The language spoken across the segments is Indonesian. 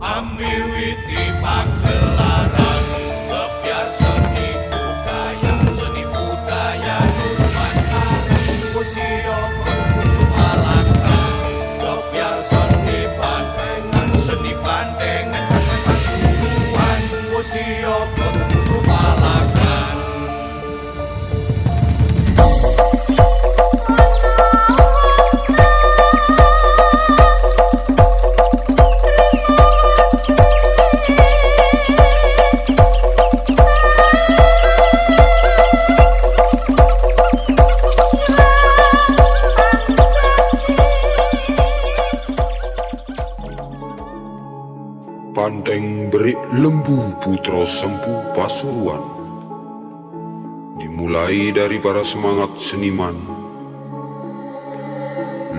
Ambiwiti pagelaran kebiar seni budaya Nusantara Musio Produksi Malakan kebiar seni bandengan kata Pasuruan Musio Produksi Malakan. Pandeng berik lembu putra sempu Pasuruan. Dimulai dari para semangat seniman.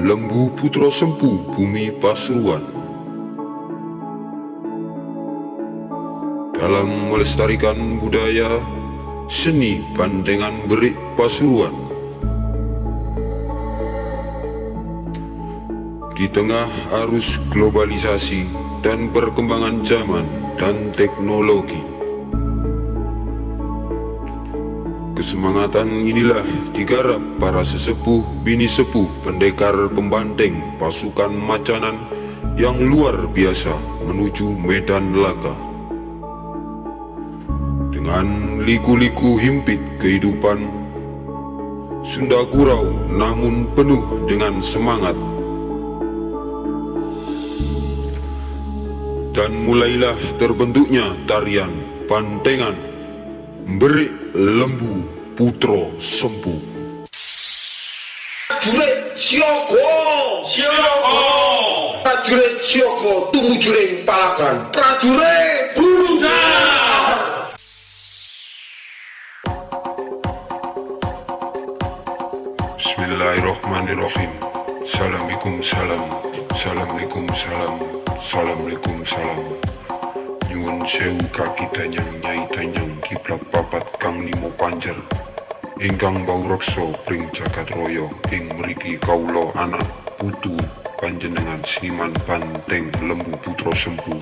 Lembu putra sempu bumi Pasuruan. Dalam melestarikan budaya seni bandengan berik Pasuruan. Di tengah arus globalisasi dan perkembangan zaman dan teknologi, kesemangatan inilah digarap para sesepuh bini sepuh pendekar pembandeng pasukan macanan yang luar biasa menuju medan laga. Dengan liku-liku himpit kehidupan Sunda Gurau namun penuh dengan semangat. Dan mulailah terbentuknya tarian bandengan berik lembu putra sempu. Prajurit Sioko, prajurit Sioko tumuju ing palagan. Prajurit Budar. Bismillahirrahmanirrahim. Assalamualaikum salam. Assalamualaikum salam. Assalamualaikum salam. Nyuwun sewu kaki danyang nyai danyang kiblat papat kang limo panjer ingkang bau reksa pring jagat raya ing mriki kawula anak putu panjenengan seniman banteng lembu putra sempu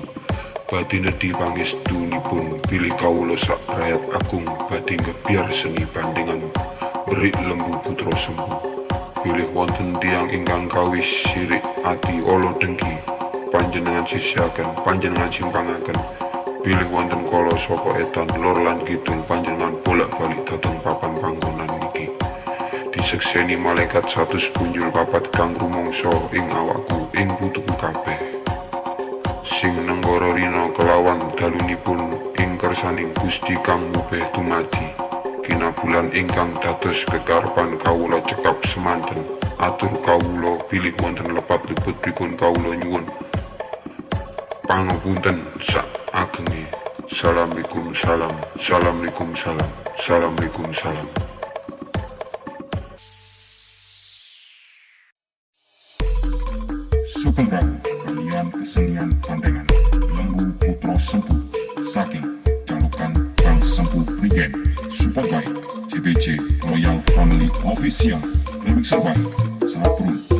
badhe nedhi pangestunipun pilih kawula sak rakyat agung badhe ngebiar seni bandengan berik lembu putra sempu pilih wonten tiyang ingkang kawis sirik ati ala dengki panjenengan sisiaken panjenengan simpangaken pilih wonten kala saka etan lor lan kidul panjenengan bolak-balik dhateng papan panggonan niki disekseni malaikat 100 punjul papat kang rumangsa ing awakku ing putuku kabeh sing nenggara rina kelawan dalunipun ing kersaning Gusti kang mubeh dumadi kinabulan ingkang dados kekarepan kawula cekap semanten atur kawula pilih wonten lepat luputipun kawula nyuwun pangapunten sak agenge. Assalamualaikum salam. Assalamualaikum salam. Assalamualaikum salam. Sugeng Prabu kalian kesenian bandengan lembu putra sempu saking jalukan Kang Sempu Prigen support by CBC Royal Family Official remix by Sabrun